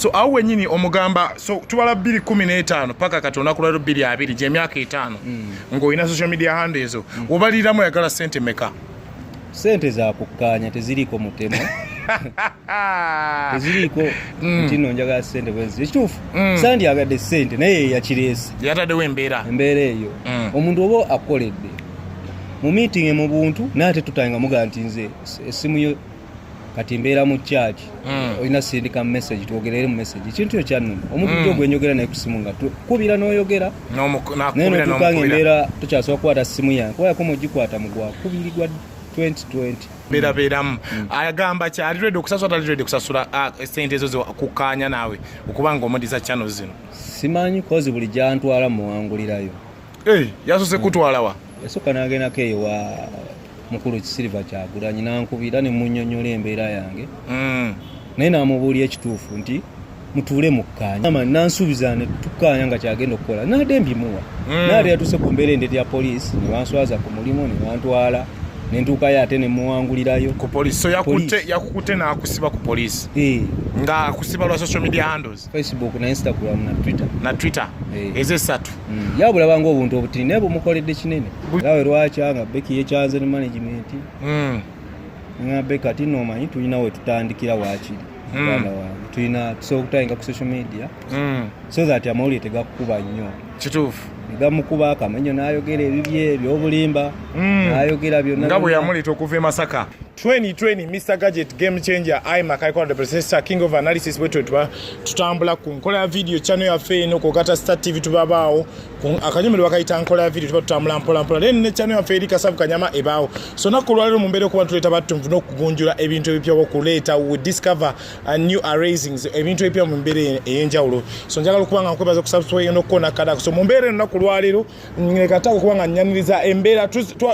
So awe nyini omugamba so tubala 2015 paka katona kulalo 2020 je myaka 5 ngo ina social media handle ezo obaliramu yagala sente meka sente za kukanya teziliko mutemo teziliko ntino njaga sente bwenzi ekitufu sandi agadde sente naye yakirese yatade wembeera eyo omuntu obo akoledde mu meeting mu buntu nate tutanga muga ntinze esimu yo kati mbeera mu church olina sindika message tuogerere mu message kintu ekyanno omuntu ogwenyogera naye kusimu nga kubira noyogera nakubira mbeera tukyasobola kukwata simu yange kuba yakomo gikwata mugwa kubiri gwa 2020 beramu ayagamba kya ali ready okusasula ali ready kusasula sente ezo kukanya nawe okubanga omudiza channel zino simanyi kozi buli jantwala muwangulirayo yasose kutwalawa yasoka nagenda keyo wa mukulu Silver Kyagulanyi nankubira ne munnyonnyola embeera yange naye namubuulira ekituufu nti mutuule mukkanya nansuubiza ne tukkaanya nga kyagenda okukola nadde mbimuwa naate yatuse ku mbeera endete ya poliisi ne banswaza ku mulimu ne bantwala nentuukayo ate ne muwangulirayo ku poliisi so yakukutte n'akusiba ku poliisi nga akusiba lwa social media handles Facebook na Instagram na Twitter ezesatu yabulabanga obuntu obutini naye bumukoledde kinene lawe lwakyanga Becky yekyanze ne management nga Becky ati nomanyi tulina we tutandikira wakiri bwana wange tulina tusokutayinga ku social media so that amawulire tegakukuba nnyo kituufu nigamukuba akamenyo n'ayogera ebibye ebyobulimba n'ayogera byonna nga bwe yamuleta okuva e Masaka 2020 Mr. Gadget Game Changer I Makai the processor King of Analysis bwe tutambula ku nkola ya video channel yaffe eno ku Kata Star TV tubabaawo akanyumiro bakayita nkola ya video tutambula mpola then ne channel yaffe eri Kasavu Kanyama ebaawo so nakulwalero mu mbeera okuba tuleta battu n'okugunjula ebintu ebipya okuleeta we discover new arisings ebintu ebipya mu mbeera ey'enjawulo so njagala okubanga nkwebaza ku subscribe n'okukona kada so mu mbeera eno nakulwalero ngekatako kubanga nyaniriza embeera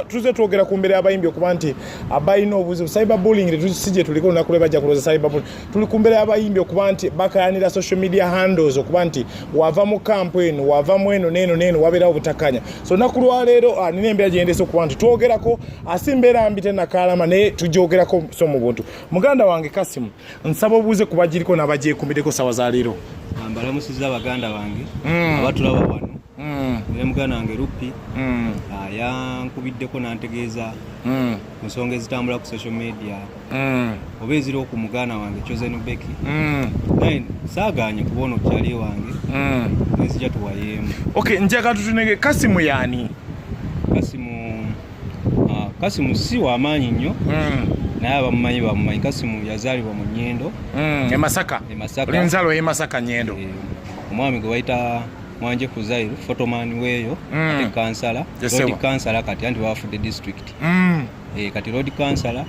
tuze twogera ku mbeera y'abayimbi okuba nti abayina cyberbullying tusije tuliko nakule bajja kuloza cyberbullying tuli kumbere abayimbi okuba nti bakayanira social media handles okuba nti wava mu campaign wava mweno neno wabera obutakanya so nakulwa lero nine embeera gyendese okuba nti twogerako asimbera ambite nakalama ne tujogerako so mu buntu muganda wange Kasimu nsaba obuze kubajiriko nabaje kumbireko sawa za lero ambala musiza baganda wange abatulaba wano ne muganda wange Rupi yankubiddeko nantegeeza nsonga ezitambula ku social media oba eziri okumugana wange Chosen Becky naye saaganye kubona okyali wange nezija tuwayemu okay njagala tutunege Kasimu yani Kasimu si wamaanyi nnyo naye abamumanyi Kasimu yazaalibwa mu Nnyendo e Masaka olenzalo e Masaka Nnyendo omwami gwe bayita Mwanje Kuzairu photoman weyo ate kansala road kansala kati anti wafudde district kati road kansala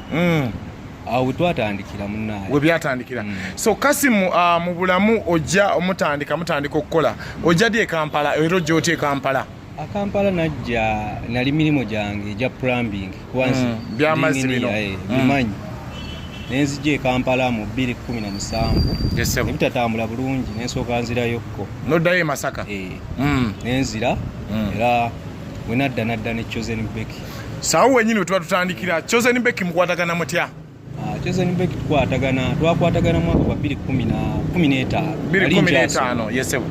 awo twatandikira munnaye we byatandikira so Kasimu mu bulamu ojja omutandika okukola ojja di e Kampala ero joti e Kampala Kampala najja nali milimo gyange egya plumbing kwansi byamazzi bino bimanyi nenzije Kampala mu 2017 ebitatambula bulungi nensooka nzirayokko noddayo e Masaka nenzira era wenadda ne Chosen Becky sawo wenyini we tuba tutandikira Chosen Becky mukwatagana mutya Chosen Becky twakwatagana mwaka gwa 2015 yesebu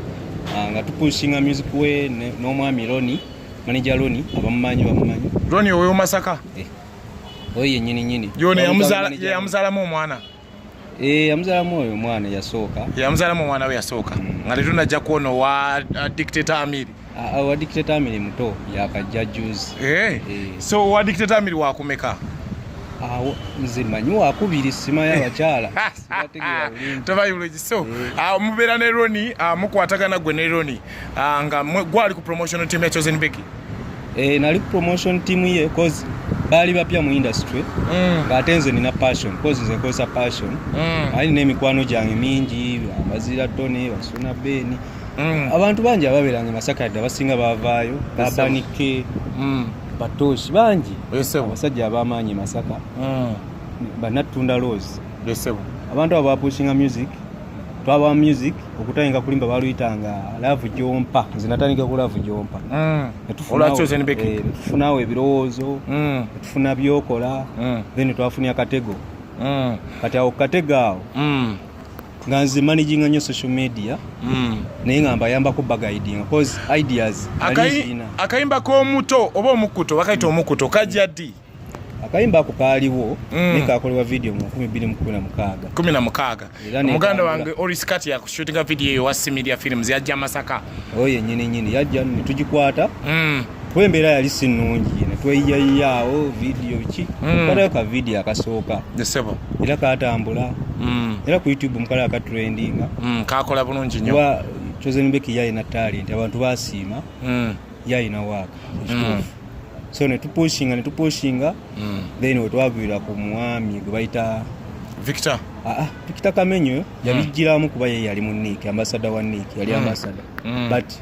nga tupushinga music we n'omwami Roni manager Roni abamumanyi Roni oyo Masaka oye nyini yone yamuzalamu omwana yamuzalamu oyo omwana yamuzalamu omwana we yasooka nga letunajja kuona wa dictator Amiri wa dictator Amiri muto yakajja juzi so wa dictator Amiri wakumeka nze manyi wakubiri sima y'abakyala tobayulogi so mubeera ne Roni mukwatagana gwe ne Roni nga gwali ku promotion team ya Chosen Becky nali ku promotion team ye cause bali bapya mu industry ng'ate nze nina passion cause nze nkozesa passion ali n'emikwano gyange mingi abazira Tony basuna Beni abantu bangi ababeeranga Masaka dda basinga bavaayo babanike batoshi bangi abasajja abamaanyi Masaka banatunda Rose abantu abo bapushinga music twaba music okutayinga kulimba baluyitanga Love Jompa nze natandika ku Love Jompa tufunawo ebirowoozo tufuna byokola then twafunia Katego kati awo Katego awo nga nze managing nnyo social media naye nga mbayamba ku guiding cause ideas akayimba k'omuto oba omukuto bakayita omukuto kajja ddi akayimba ako kaaliwo naye kakolebwa video mu 2016 omuganda wange Oriskati yakushootinga video eyo wa Similia Films yajja Masaka oyo nyini yajja ne tugikwata kuba embeera yali si nnungi ne tweyiyayiyaawo video biki kalayo ka video akasooka era katambula era ku YouTube mukala akatrendinga kakola bulungi nnyo Chosen Mbeki yalina talent abantu basiima yalina waaka so ne tupushinga then wetwagwira ku mwami gwe bayita Victor Kamenyo yabijjiramu kuba ye yali mu Nick ambassador wa Nick yali ambassador but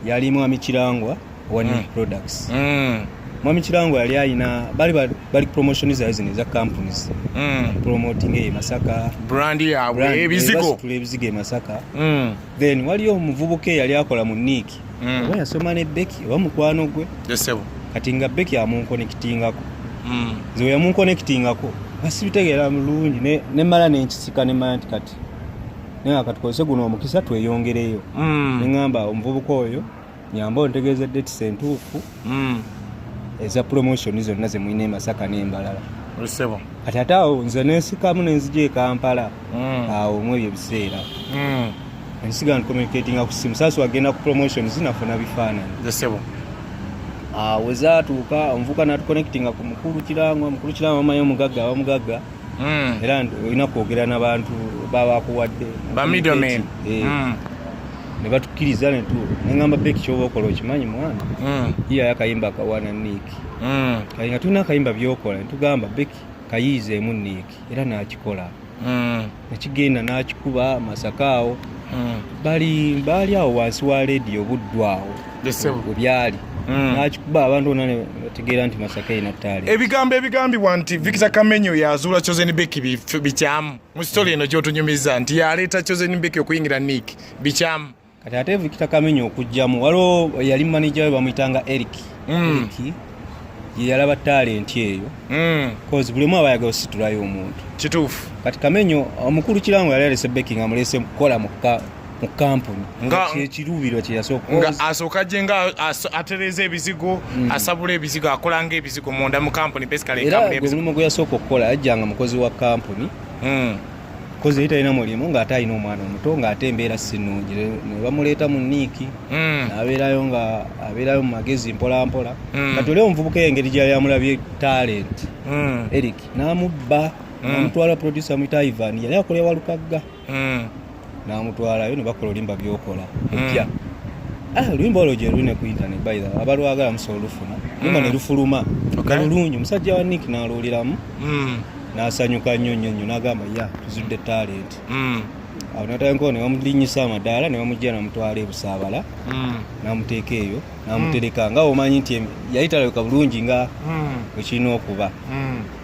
yali mwami Kirangwa wa Nick Products mwami Kirangwa yali ayina bali promotion za companies promoting Masaka brand yawe ebizigo Masaka then waliyo omuvubuka yali akola mu Nick oba yasoma ne Beki oba mukwano gwe kati nga Beki amunconnectingako nze yamunconnectingako basibitegeera mulungi ne mala nenkisika ne mala nti kati naye akatukozese guno omukisa tweyongereyo ne ngamba omuvubuka oyo nyamba ontegeeza dates entuufu eza promotion zonna ze mwine Masaka n'embalala kati ate awo nze nensikamu nenzija e Kampala awo mu ebyo ebiseera nsiga ncommunicatinga ku simu sasa wagenda ku promotion zinafuna bifaananyi wezaatuuka omuvuka natuconnectinga ku mukulu Kirangwa amanyi omugagga era olina kwogera n'abantu babakuwadde ba middlemen ne batukkiriza neŋŋamba Beki kyoba okola okimanyi mwana yiyayo akayimba akawaana Nick kali nga tulina akayimba byokola netugamba Beki kayiizeemu Nick era n'akikola nekigenda n'akikuba Masaka awo bali awo wansi wa radio obuddwawo webyali n'akikuba abantu bonna ne bategeera nti Masaka ina ttaali ebigambibwa nti Victor Kamenyo yazuula Chosen Mbeki bikyamu mu story eno gyotunyumiza nti yaleeta Chosen Mbeki okuyingira Nick bikyamu kati ate Victor Kamenyo okujjamu waliwo yali manager we bamuyitanga Eric ye yalaba talent eyo cause buli mwa bayaga ositulayo omuntu kituufu kati Kamenyo omukulu Kirangwa yali alese Beki nga mulese kukola mu company ekiruubirwa kye yasooka nga asooka gye nga atereza ebizigo asabula ebizigo akolanga ebizigo munda mu company basically era omulimu gwe yasooka okukola yajjanga mukozi wa company kozi yita ina mulimu ng'ate alina omwana omuto ng'ate embeera si nnungi ne bamuleeta mu Nick abeerayo mu magezi mpolampola kati oli omuvubuka engeri gyali amulabye talent Eric n'amubba n'amutwala producer muyita Ivan yali akolera Walukagga n'amutwalayo ne bakola olimba byokola epya oluyimba olwo gye luli ne ku internet by the way abalwagala musobola olufuna lumba ne lufuluma galulungi omusajja wa Nick n'aluwuliramu n'asanyuka nnyo n'agamba tuzudde talent awo natayenko ne bamulinyisa amadaala ne bamujja n'amutwala e Busaabala n'amuteeka eyo n'amutereka nga omanyi nti yayitalabika bulungi nga ekirina okuba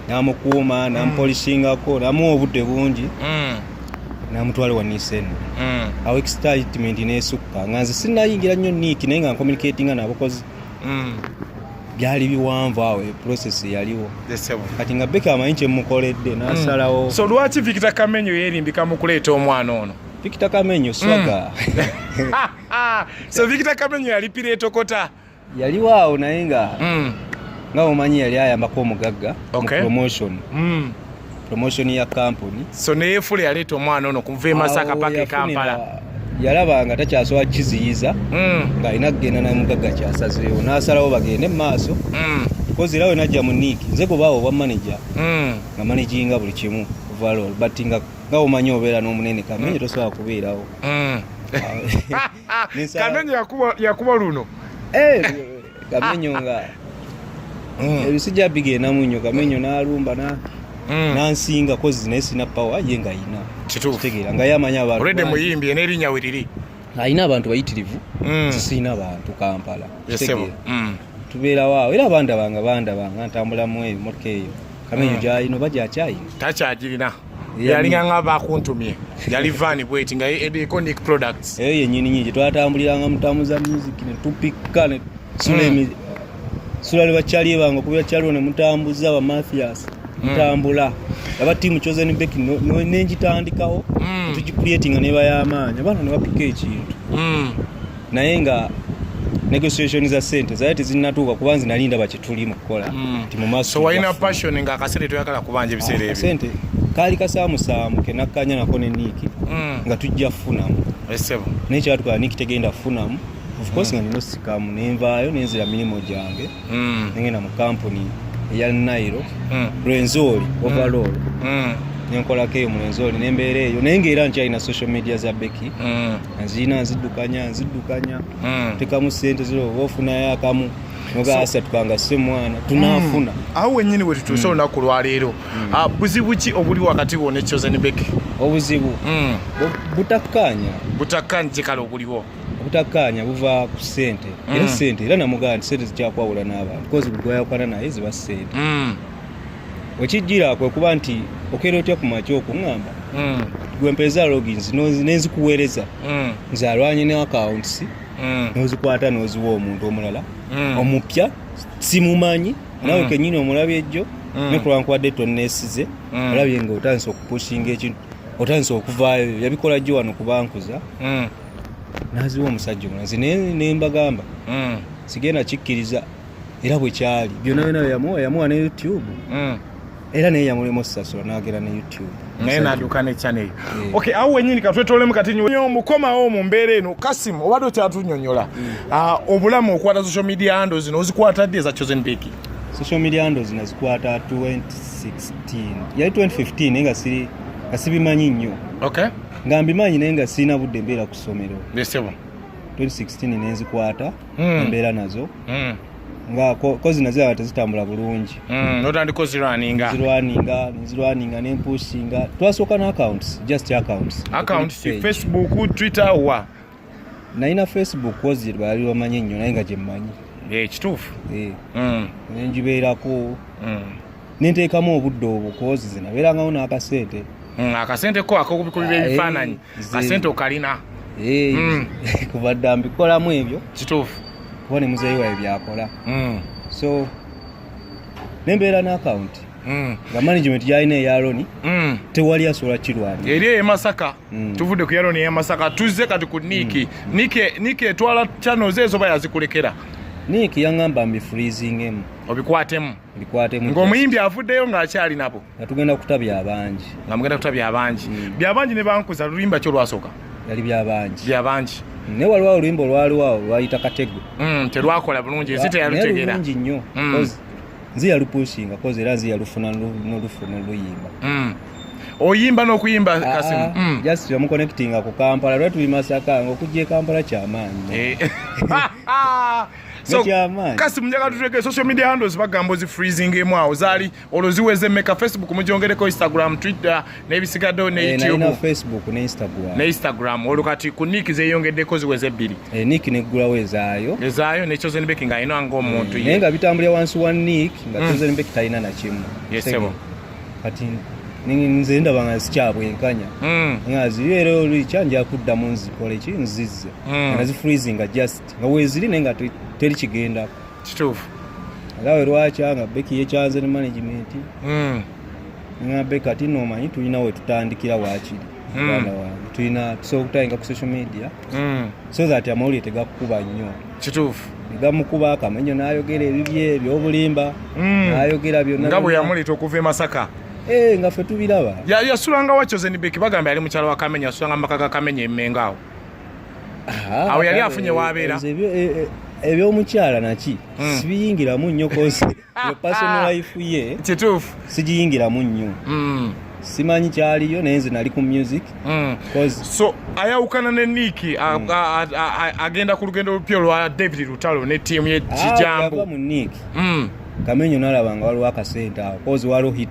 n'amukuuma n'amupolisingako n'amuwa obudde bungi n'amutwala wa Nissan awo excitement n'esukka nga nze sinnayingira nnyo Nick naye nga ncommunicatinga n'abakozi byali biwanvu awo process yaliwo kati nga Beki amanyi kyemukoledde n'asalawo so lwaki Victor Kamenyo yeerimbika mu kuleeta omwana ono Victor Kamenyo swaga so Victor Kamenyo yali pireetokota yaliwo awo naye nga omanyi yali ayambako omugagga mu promotion ya company so neefule yaleeta omwana ono kuva e Masaka paka e Kampala yalaba nga takyasobola kiziyiza ng'alina kugenda namugagga kyasazeewo n'asalawo bagende mu maaso kozi era we najja mu Nick nze gobaawo obwa manager nga managinga buli kimu overall but nga omanyi obeera n'omunene Kamenyo tosobola kubeerawo Kamenyo yakuba luno Kamenyo nga ebisijja bigendamu nnyo Kamenyo n'alumba nansinga kozi naye sina power ye nga ayina kitegeera nga yamanya abantu olede muyimbi n'erinnya weriri ayina abantu bayitirivu sisina bantu Kampala kitegeera tubeerawo awo era bandabanga ntambulamu eyo motoka eyo Kamenyo gyalina oba gyakyayina takyagirina yalinga nga bakuntumye yali vaani bweti nga Iconic Products eyo yennyini nyingi twatambuliranga mutamuza music ne tupikka ne sula ne bakyali bange okubira kyaliwo ne mutambuza ba Mathias ntambula aba team chosen back nenjitandikawo tugicreatinga ne bayamaanya bana ne bapika ekintu naye nga negotiation za sente zaati zinnatuuka kubanzi nalinda bakituli mu kukola timu maso so waina passion nga akasente toyagala kubanja ebiseera ebyo sente kali kasaamusaamu kenakkanya nako ne Niiki nga tujja funamu esebo nekyatukola Niiki tegenda funamu of course nga nino sikamu nenvaayo nenzira milimo gyange nengenda mu kampuni eya Nairo Rwenzori overall nenkolako eyo mu Rwenzori nembeera eyo naye ngaera nkyalina social media za Becky nzina nziddukanya tekamu sente ziro ofunayo akamu nogaasa tukanga se mwana tunafuna aho wenyini we tutuuse olunaku lwaleero buzibu ki obuli wakati wo ne Chosen Becky obuzibu butakkanya kikala obuliwo obutakkanya buva ku sente era sente era namugaa nti sente zikyakwawula n'abantu because bugwayakwana naye ziba sente wekijjira kwe kuba nti okeera otya ku makya okuŋŋamba gwempeza logins nenzikuweereza nze alwanye ne accounts nozikwata noziwa omuntu omulala omupya simumanyi nawe kenyini omulabye ejjo nekulwankubadde tonneesize olabye nga otandise okupushinga ekintu otandise okuvaayo yabikola jjo wano kubankuza naziwa omusajja omulazi nembagamba sigenda kikkiriza era bwe kyali byonna byonna yamuwa ne YouTube era naye yamulema osasula n'agera ne YouTube naye n'adduka ne channel okay awo wenyini katwetolemu kati omukomawo mu mbeera eno Kasim obadde okyatunyonyola obulamu okwata social media handles zino ozikwata ddi eza Chosen Becky social media handles nazikwata 2016 yali 2015 naye nga sibimanyi nnyo okay nga mbimanyi naye nga sirina budde mbeera ku ssomero nesebo 2016 nenzikwata embeera nazo nga kozi naziraba tezitambula bulungi notandika zirwaninga nempushinga twasooka na accounts just accounts Facebook Twitter wa nalina Facebook kozi bali bamanyi nnyo naye nga gyemmanyi kituufu nenjibeerako nenteekamu obudde obwo kozi zinabeerangawo n'akasente akasente ko akokubikubira ebifaananyi kasente okalina kubadde mbikolamu ebyo kituufu kuba ne muzeeyi wawe byakola so nembeera n'account nga management yalina eyaloni tewali asobola kirwanya eri emasaka tuvudde ku yaloni eyamasaka tuzze kati ku Niiki etwala channels ezo bayazikulekera Niiki yaŋŋamba mbifreezingemu obikwatemu ng'omuyimbi avuddeyo ng'akyali nabo nga tugenda kutabya abangi byabangi ne bankuza lulimba kyo lwasooka yali byabangi ne waliwo oluyimba olwaliwo lwayita Katego terwakola bulungi ziteyalutegera bulungi nnyo nze yalupushinga kozi era nze yalufuna n'oluyimba oyimba n'okuyimba Kasimu just yamuconnectinga ku Kampala lwe tuli Masaka ng'okujja e Kampala kyamaanyi so Kasimu njagala tuteke social media handles bagamba ozifreezingemu awo zaali olwo ziweze mmeka Facebook mugyongereko Instagram Twitter n'ebisigaddewo ne YouTube na Facebook ne Instagram olwo kati ku Niiki zeeyongeddeko ziweze 2 Niiki neggulawo ezaayo ne Chosen Becky ng'alina ng'omuntu naye nga bitambulira wansi wa Niiki nga Chosen Becky talina na kimu yesebo kati nze ndaba nga sikyabwenkanya nga zibeera oli kyanja kuddamu nzikole ki nzizze nga zifreezinga just nga weeziri naye nga teri kigendako kituufu alawe lwakya nga Becky yekyanze ne management nga Becky kati noomanyi tulina we tutandikira waakiri mwana wange tulina tusobola okutayinga ku social media so that amawulire tegakukuba nnyo kituufu negamukuba akamenyo n'ayogera ebibye ebyobulimba n'ayogera byonna nga bwe yamuleeta okuva e Masaka nga ffe tubiraba yasulanga wa Chosen Becky bagamba yali mukyala wa Kamenya yasulanga maka ga Kamenya emmenga awo yali afunye wabeera ebyomukyala naki sibiyingiramu nnyo kozi personal life ye kituufu sigiyingiramu nnyo simanyi kyaliyo naye nze nali ku music so ayawukana ne Niiki agenda ku lugendo lupya olwa David Lutalo ne ttiimu ye Kijambo mu Niiki Kamenyo nalaba nga waliwo akasente awo kozi waliwo hit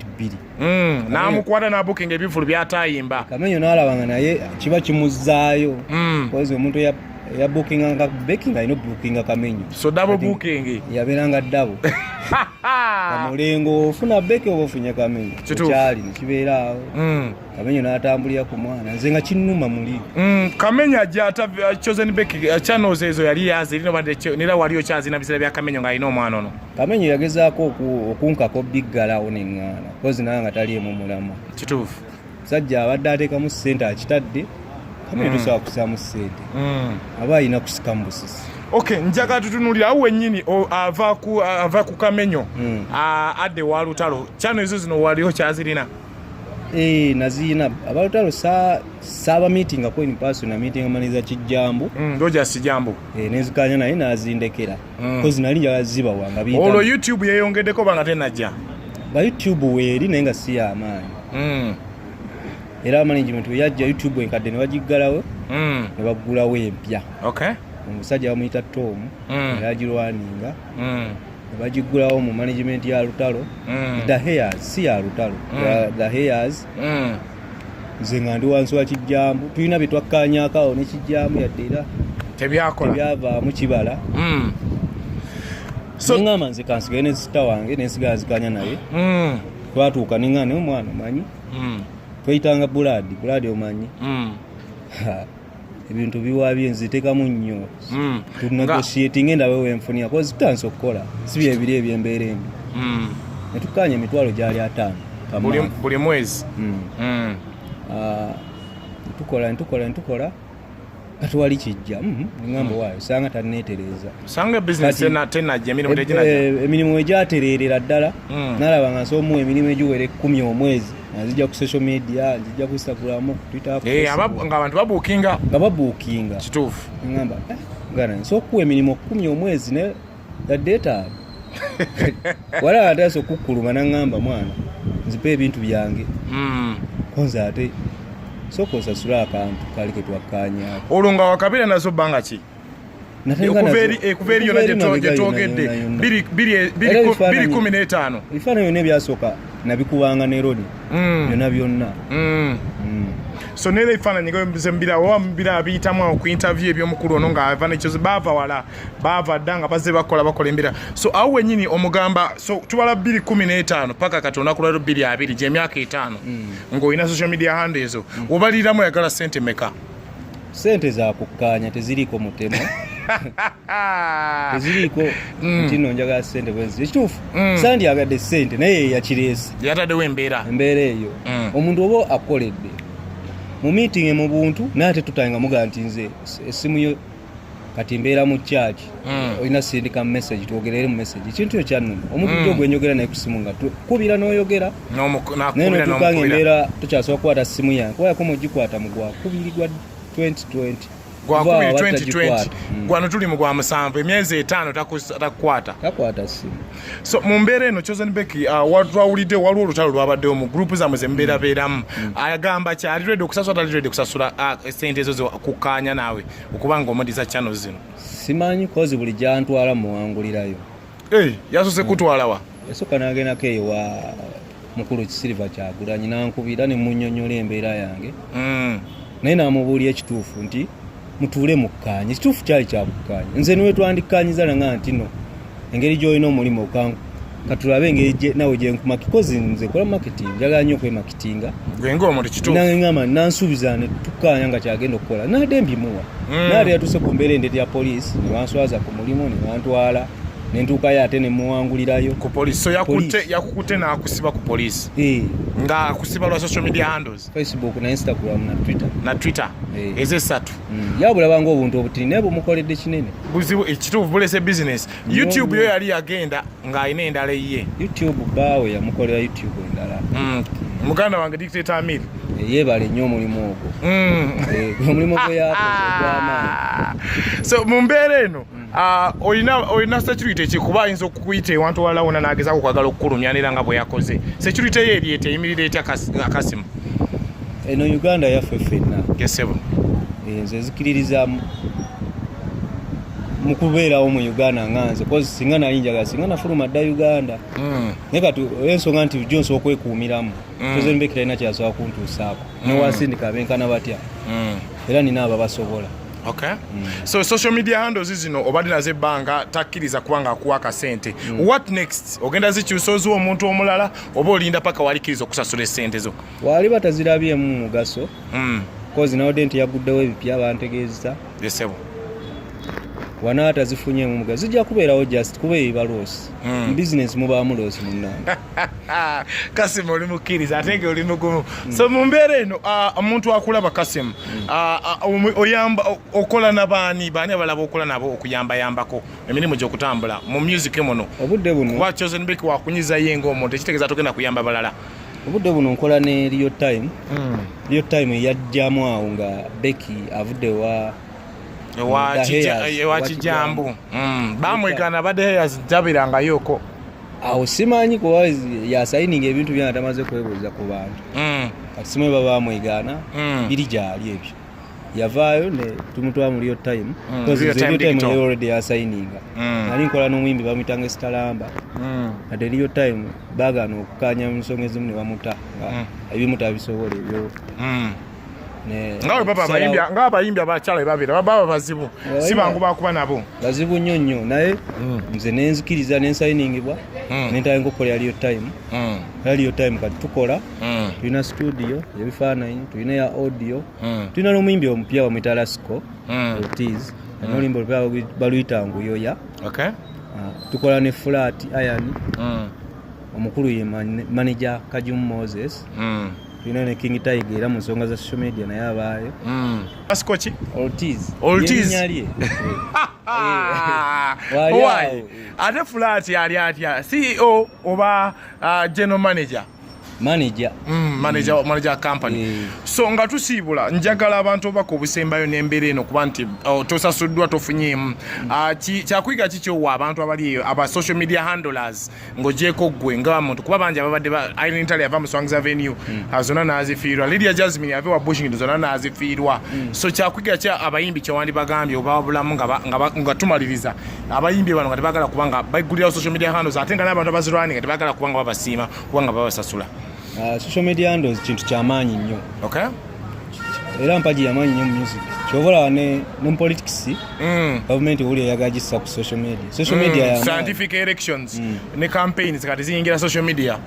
2 n'amukwata n'abukinga ebivulu byatayimba Kamenyo nalaba nga naye kiba kimuzzaayo kozi omuntu ya bookinga booking alina bookinga Kamenyo so double booking yabeeranga double Kamulengo ofuna beke oba ofunye Kamenyo kyali nekibeera awo Kamenyo n'atambulira ku mwana nze nga kinnuma muli Kamenyo ajata chosen beke channels ezo yali yazi lino bade nira waliyo kyazi na bisera bya Kamenyo nga alina omwana ono Kamenyo yagezaako okunkako biggalawo neŋŋaana kozi naye nga taliemu mulama kituufu sajja abadde ateekamu ssente akitadde Kamenyo tosobola kusaamu ssente aba alina kusika mu busisi okay njagala tutunulira awo wennyini ava ku Kamenyo adde wa lutalo channel ezo zino waliyo kyazirina nazina abalutalo saaba meeting ko in person na meeting amaniza kijambo ndoja sijambo nezikanya naye nazindekera kozi nali njaga ziba wanga bita olwo YouTube yeyongeddeko banga tenajja ba YouTube weeri nenga si ya amaanyi era management yajja YouTube enkadde ne bagiggalawo ne baggulawo empya okay omusajja bamuyita Tom era agirwaninga bagiggulawo mu management ya lutalo the Hayers si ya lutalo the Hayers nze nga ndi wansi wa kijambo tulina bitwakkaanyaakawo ne kijambo yadde era tebyakola byava mu kibala so ngama nze kansigale ne sita wange nensigala zikanya naye twatuuka nengane omwana omanyi twayitanga buladi omanyi ebintu biwabye nziteekamu nnyo tunegotiating endawe wenfunira kozi tutansa okukola si byebiri ebyembeera embi netukkaanya emitwalo gyali 5 buli mwezi ntukola katuwali kijja ngamba waayo sanga taneetereza sanga business tenajja emirimu teginaja emirimu egyatereerera ddala nalaba nga nsomuwa emirimu egiwere 10 omwezi nazijja ku social media nzijja ku Instagram ku Twitter nga abantu babuukinga kituufu ngamba ngana nsokuwa emirimu 10 omwezi ne data wala ataso kukuluma nangamba mwana nzipe ebintu byange konza ate soko sasula akantu kali ketwakanya olunga wakabira nazo banga ki ekuveri yona jetogedde 215 ifana yone byasoka nabikubanga ne rodi byonna so nere ifana nyigo mbira abiyitamu ku interview ebyomukulu ono nga avana ekyozi bava danga baze bakola embira so awo wenyini omugamba so tubala 215 paka katona ku 220 je myaka 5 ngo ina social media handle ezo obaliramu yagala sente meka sente za kukanya teziriko mutemo teziriko ntino njagala sente bwenzi ekituufu sandi agadde sente naye yakiresi yataddewo embeera eyo omuntu oba akoledde mu meeting mu buntu nate tutanga muga nti nze esimu yo kati mbeera mu church olina sindika message tuogerere mu message kintu ekyanuma omuntu gyo gwenyogera naye kusimu nga kubira n'oyogera n'okubira n'okubira embeera tukyasobola kukwata simu yange kuba yakomo gikwata mu gwa 2020 gwa 2020 gwano tuli mu gwa 7 emyezi 5 takukwata simu so mu mbeera eno Chosen Beki watwawulidde waliwo olutalo lwabaddewo mu group zammwe zembeerabeeramu ayagamba kyali ready okusasula tali ready kusasula sente ezo kukkaanya naawe okubanga omudiza channel zino simanyi kozi buli gyantwala muwangulirayo yasose kutwalawa yasooka nagendako eyo wa mukulu Kisiriva Kyagulanyi nankubira ne munnyonnyola embeera yange naye namubuulira ekituufu nti mutuule mukkaanye ekituufu kyali kyabukkaanye nze niwe twandikkaanyiza nanga nti no engeri gy'olina omulimu katulabe engeri nawe gyenkumakikozi nze kola marketing njagala nnyo okwemakitinga gwenga omuntu kituufu nangamba nansuubiza ne tukkaanya nga kyagenda okukola nadde mbimuwa naate yatuuse ku mbeera endete ya poliisi ne banswaza ku mulimu ne bantwala nentuukayo ate ne muwangulirayo ku poliisi so yakukutte n'akusiba ku poliisi nga akusiba lwa social media handles Facebook na Instagram na Twitter ez'esatu yabulabanga obuntu obutini naye bumukoledde kinene buzibu ekituufu bulese business YouTube yo yali yagenda ng'alina endala eyiye YouTube baawe yamukolera YouTube endala muganda wange Dictator Amir yebale nnyo omulimu ogwo omulimu gwe yakoze ogw'amaanyi so mu mbeera eno olina security ekikuba ayinza okukuyita ewantu walawona n'agezaako kwagala okukulumya era nga bwe yakoze security ye eri eteyimirira etya akasimu eno Uganda yaffe ffenna gesebo nze zikiririza mu kubeerawo mu Uganda nga nze kozi singa nali njagala singa nafuluma dda Uganda naye kati ensonga nti Johnson okwekuumiramu Chosen Beki talina kyasobola kuntuusaako newasindika abenkana batya era nina abo basobola Okay. So social media handles zino obadde nazo ebbanga takkiriza kubanga akuwa akasente. What next? Ogenda zikyusa ozuwa omuntu omulala oba olinda paka walikiriza okusasula essente zo? Wali batazirabyemu mugaso. Cause nawodde nti yaguddewo ebipya bantegeeza. Yesebo. Wana atazifunyemu mugaso. Zijja kubeerawo just kubeera loss. Business mubaamu loss munnange. Kasim oli mukkiriza ate nga oli mugumu. So mu mbeera eno omuntu akulaba Kasim oyamba okola n'abaani abalaba okola nabo okuyambayambako emirimu gy'okutambula mu music muno. Obudde buno kuba Chosen Becky wakunyiza ye ng'omuntu ekitegeeza togenda kuyamba balala. Obudde buno nkola ne Real Time. Real Time yajjamu awo nga Becky avudde wa ewa Kijambu. Bamwegana badde yazijabiranga yoko. Awo simanyi kuba yasayininga ebintu byana tamaze kwebuuza ku bantu. Kati simwe baba bamwegana biri gyali ebyo. Yavaayo ne tumutwala mu Real Time. Real Time already yasayininga. Nali nkola n'omuyimbi bamuyitanga Sitalamba. Ate Real Time baagana okukanya mu nsonga ezimu ne bamuta. Ebimu tabisobola ebyo. Ng'abayimbi abakyala babira baba bazibu si bangu bakuba nabo bazibu nnyo naye nze nenzikiriza nensayiningibwa nentaya nkokola Real Time. Real Time kati tukola tulina studio ebifaananyi tulina ya audio tulina n'omuyimbi omupya bamwita Lasco Ortiz n'oluyimbi olupya baluyita Nguyoya. Tukola ne Flat Iron omukulu ye manager Kajum Moses. Tulina ne King Tiger era mu nsonga za social media naye abaayo. Askochi Ortiz. Why? Ate Flat yali atya CEO oba general manager? Manager company. So nga tusiibula njagala abantu bako obusembayo n'embeera eno kuba nti tosasuddwa tofunyeemu. Kyakuyiga kikyowa abantu abali eyo aba social media handlers ng'ogyeko ggwe nga muntu kuba bangi ababadde Irene Ntale yava mu Swangs Avenue zonna n'azifiirwa. Lydia Jasmine yava wa Bushington zonna n'azifiirwa. So kyakuyiga kya abayimbi kyewandibagambye oba bulamu nga tumaliriza abayimbi bano nga tebagala kuba nga baggulirawo social media handles ate nga n'abantu abazirwani nga tebagala kuba nga babasiima kuba nga babasasula. Social media handles kintu kyamaanyi nnyo. Okay. Era mpaji yamanyi nnyo mu music. Kyobola ne politics. Government uli yagagisa ku social media. Social media ya scientific elections ne campaigns kati ziyingira social media.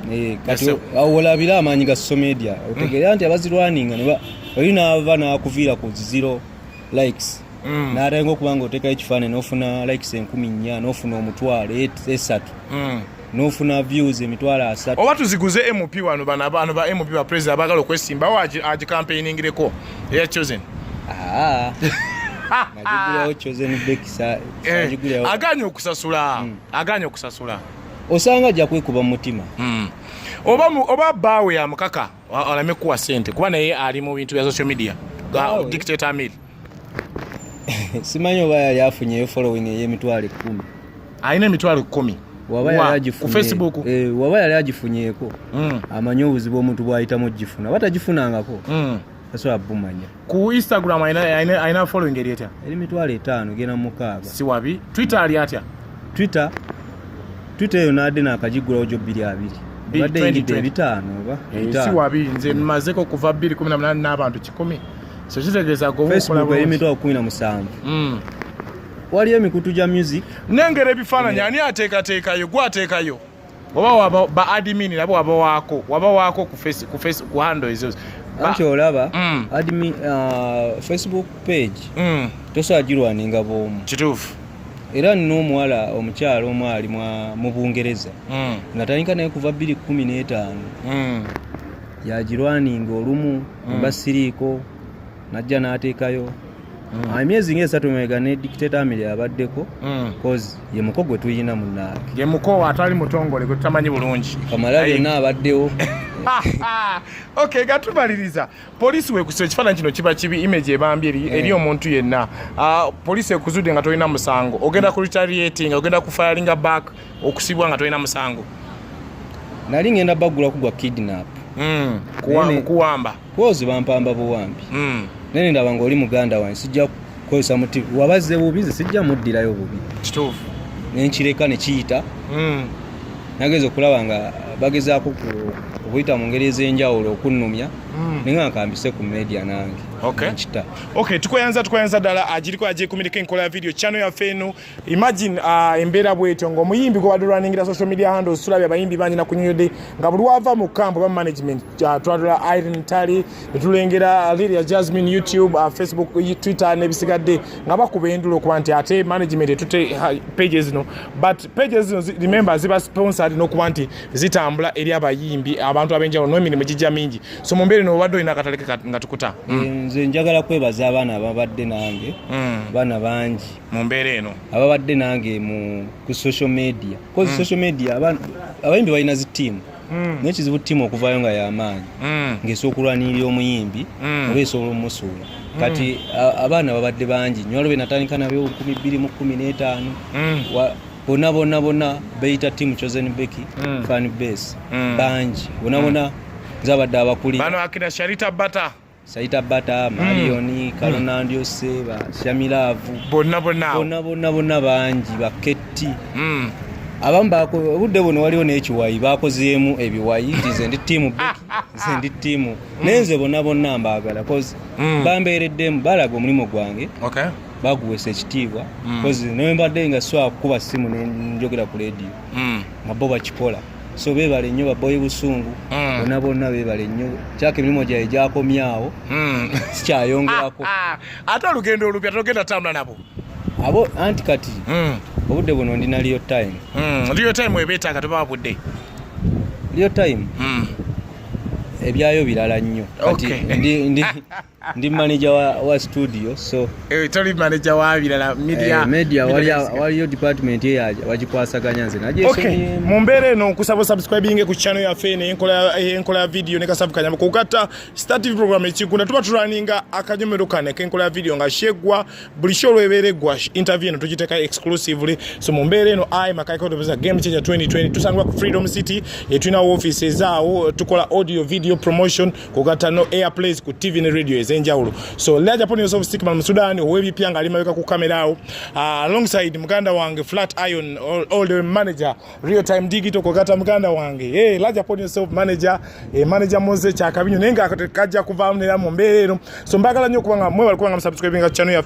Kati awolabira amanyi ga social media. Otegeera nti abazirwaninga ne olina ava na kuviira ku 0 likes. N'atenga okubanga oteka ekifaananyi n'ofuna likes 10,000 n'ofuna omutwalo 3. Nofuna views emitwala 3. Oba tuziguze MP wano bana ba MP ba president abagala okwesimbawo agi campaigningireko eya Chosen. Najigulawo Chosen Becky aganya okusasula. Osanga ajja kwekuba mu mutima. Oba bawe ya mukaka alame kuwa sente kuba naye ali mu bintu bya social media. Dictator Amil. Simanyi oba yali afunyeyo following ey'emitwalo 10. Ayina emitwalo 10. Ku Facebook waba yali agifunyeeko amanyi obuzibu omuntu bw'ayitamu gifuna batagifunangako asobola bumanya. Ku Instagram ayina following eri etya? Eri mitwalo 5 gena mu 6. Si wabi. Twitter ali atya? Twitter eyo n'adde n'akagigulawo gyo 2 badde yingidde 5 oba si wabi nze mmazeko kuva 2018 n'abantu 10. So kitegeeza go Facebook eri mitwalo 17. Waliyo emikutu gya music nengera ebifaananyi ani ateekateekayo gwe ateekayo oba ba admin nabo waba waako ku handle ezo anti olaba admin Facebook page tosobola girwaninga bw'omu kituufu. Era n'omuwala omukyalo omu ali mu Bungereza nga tandika naye kuva 2015 yagirwaninga olumu basiriiko najja n'ateekayo emyezi nga 3 mwega ne Dictator Amil abaddeko cause ye muko gwe tuyina munnange ye muko atali mutongole gwe tutamanyi bulungi Kamala yenna abaddewo. Okay, gatubaliriza police wekusira ekifaananyi kino kiba kibi image ebambye eri omuntu yenna. Police ekuzudde nga tolina musango ogenda ku retaliating ogenda ku firing back okusibwa nga tolina musango. Nali ngenda bagula kugwa kidnap kuwamba kozi bampamba buwambi nene ndaba nga oli muganda wange sijja kukozesa muti wabaze bubi sijja muddirayo bubi kituufu nenkireka ne kiyita nageze okulaba nga bagezaako okuyita mu ngeri ez'enjawulo okunnumya ninga nkambise ku media nange. Okay, tukweyanza ddala agiriko agikumirika enkola ya video channel yaffe eno. Imagine embeera bwetyo ng'omuyimbi gwe wadulwaningira social media handles tulabye abayimbi bangi na kunyonyodde nga buli wava mu kampo ba management twadula Irene Tali netulengera Lydia Jasmine YouTube, Facebook, Twitter n'ebisigadde nga bakuba endulo okuba nti ate management etute pages no, but pages zino remember ziba sponsored n'okuba nti zitambula eri abayimbi abantu abenjawulo n'emirimu gijja mingi. So mu mbeera eno obadde olina akataleke nga tukuta. Nze njagala kwebaza abaana ababadde nange baana bangi mu mbeera eno ababadde nange ku social media, because social media abayimbi balina zi team n'ekizibu tiimu okuvaayo nga y'amaanyi ng'esookulwanirira omuyimbi oba esobola omusuula kati abaana babadde bangi nnyo waliwo natandika nabyo 2015 bonna beyita tiimu Chosen Becky fan base bangi bonna zabadde abakulira bano akina Sharita Bata Marioni Kalonandio Seba Shamiravu bonna bangi baketti abambako obudde buno waliwo n'ekiwayi bakozeemu ebiwayi nze ndi tiimu Becky nze ndi tiimu nenze bonna mbaagala cause bambeereddemu balaga omulimu gwange baguwesa ekitiibwa cause nawe mbadde nga swa kuba simu nenjogera ku radio nga bo bakikola so beebale nnyo baboyi busungu bonna beebale nnyo kyaka emirimu gyaye gyakomyawo sikyayongerako ate olugendo olupya togenda tambula nabo abo anti kati obudde buno ndina Real Time webeetaaga tobabudde Real Time ebyayo birala nnyo kati ndi manager wa studio so toli manager wa birala media waliyo department wagikwasaganya nze naje mu mbeera eno nkusaba subscribing ku channel yaffe enkola ya video ne kasavu kanyama kukata Star TV program ekigunda tuba tulaninga akanyomero kane kenkola ya video nga shegwa buli show lweberegwa interview eno tugiteka exclusively. So mu mbeera eno Makaika Representa Game Changer 2020 tusangwa ku Freedom City etuna offices zaawo tukola audio video promotion kugata no airplays ku TV ne radio enjawulo. So Laja Pony of Stickman mu Sudan owebipya nga alimaweka ku kamera awo alongside muganda wange Flat Iron all the manager Real Time Digital kugata muganda wange Laja Pony of manager manager Moze Chakabinyo nenga kajja kuvaamu nera mu mbeera eno. So mbagala nnyo kubanga mwe balikuwa nga subscribing channel ya